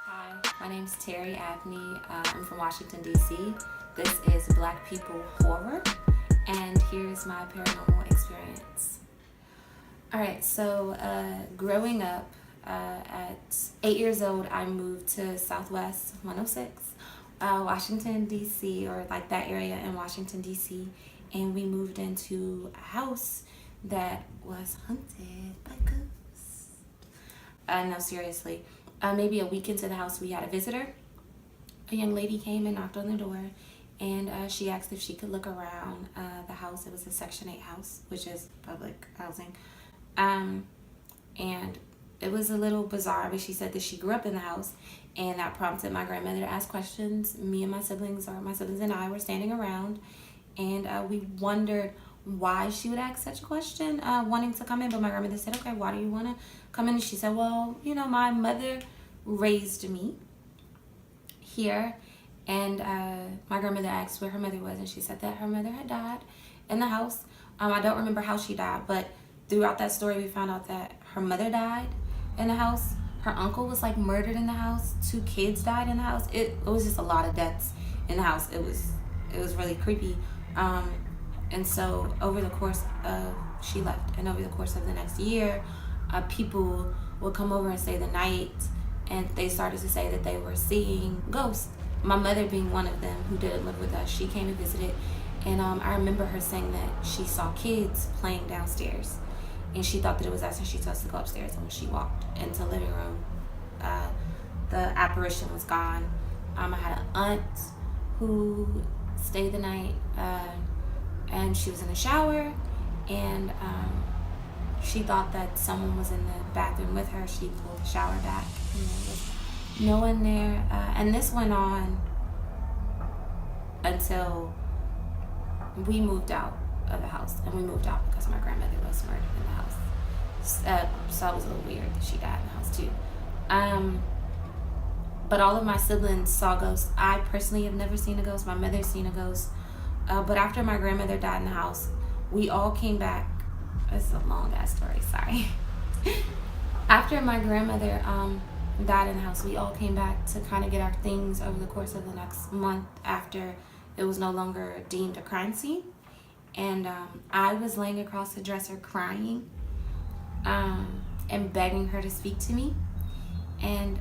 Hi, my name's Terry Abney. I'm from Washington, D.C. This is Black People Horror, and here's my paranormal experience. Alright, so growing up, at 8 years old, I moved to Southwest 106, Washington, D.C., or like that area in Washington, D.C., and we moved into a house that was haunted by ghosts. No, seriously. Maybe a week into the house, we had a visitor. A young lady came and knocked on the door, and she asked if she could look around the house. It was a Section 8 house, which is public housing. And it was a little bizarre, but she said that she grew up in the house, and that prompted my grandmother to ask questions. Me and my siblings, or my siblings and I, were standing around, and we wondered why she would ask such a question, wanting to come in. But my grandmother said, okay, why do you want to come in? And she said, well, you know, my mother raised me here. And my grandmother asked where her mother was, and she said that her mother had died in the house. I don't remember how she died, but throughout that story we found out that her mother died in the house. Her uncle was like murdered in the house. 2 kids died in the house. It was just a lot of deaths in the house. It was really creepy. And so over the course of, she left, and over the course of the next year, people would come over and stay the night, and they started to say that they were seeing ghosts. My mother being one of them, who didn't live with us, she came and visited, and I remember her saying that she saw kids playing downstairs, and she thought that it was us, and she told us to go upstairs. And when she walked into the living room, the apparition was gone. I had an aunt who stayed the night, and she was in the shower, and she thought that someone was in the bathroom with her. She pulled the shower back, and there was no one there. And this went on until we moved out of the house, and we moved out because my grandmother was murdered in the house. So it was a little weird that she died in the house too. But all of my siblings saw ghosts. I personally have never seen a ghost. My mother's seen a ghost. But after my grandmother died in the house, we all came back. It's a long ass story, sorry. After my grandmother died in the house, we all came back to kind of get our things over the course of the next month after it was no longer deemed a crime scene. And I was laying across the dresser crying and begging her to speak to me. And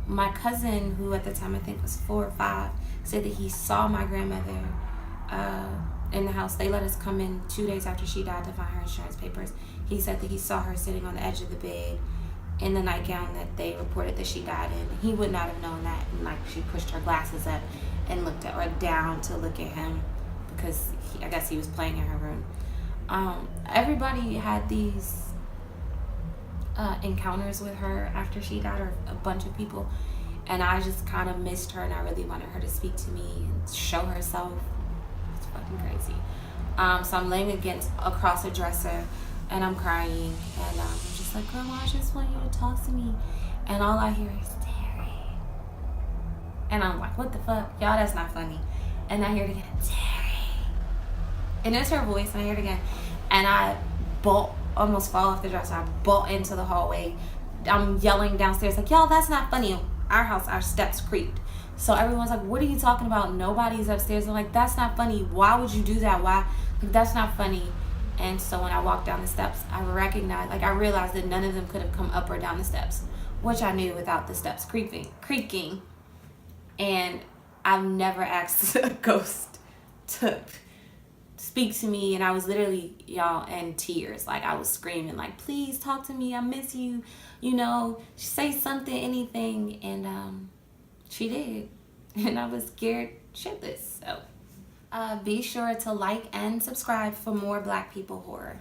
my cousin, who at the time I think was 4 or 5, said that he saw my grandmother in the house. They let us come in 2 days after she died to find her insurance papers. He said that he saw her sitting on the edge of the bed in the nightgown that they reported that she died in. He would not have known that. And like, she pushed her glasses up and looked at her down to look at him, because I guess he was playing in her room. Everybody had these encounters with her after she died, or a bunch of people, and I just kind of missed her, and I really wanted her to speak to me and show herself. It's fucking crazy. So I'm laying across a dresser, and I'm crying, and I'm just like, Grandma, I just want you to talk to me. And all I hear is Terry, and I'm like, what the fuck, y'all, that's not funny. And I hear it again, Terry, and it's her voice, and I hear it again, and I almost fall off the dresser. I bolt into the hallway. I'm yelling downstairs like, y'all, that's not funny. Our house, our steps creaked. So everyone's like, what are you talking about? Nobody's upstairs. I'm like, that's not funny. Why would you do that? Why? Like, that's not funny. And so when I walked down the steps, I realized that none of them could have come up or down the steps, which I knew without the steps creaking. And I've never asked a ghost to speak to me, and I was literally, y'all, in tears. Like, I was screaming, like, please talk to me, I miss you, you know, say something, anything. And she did, and I was scared shitless. So be sure to like and subscribe for more Black People Horror.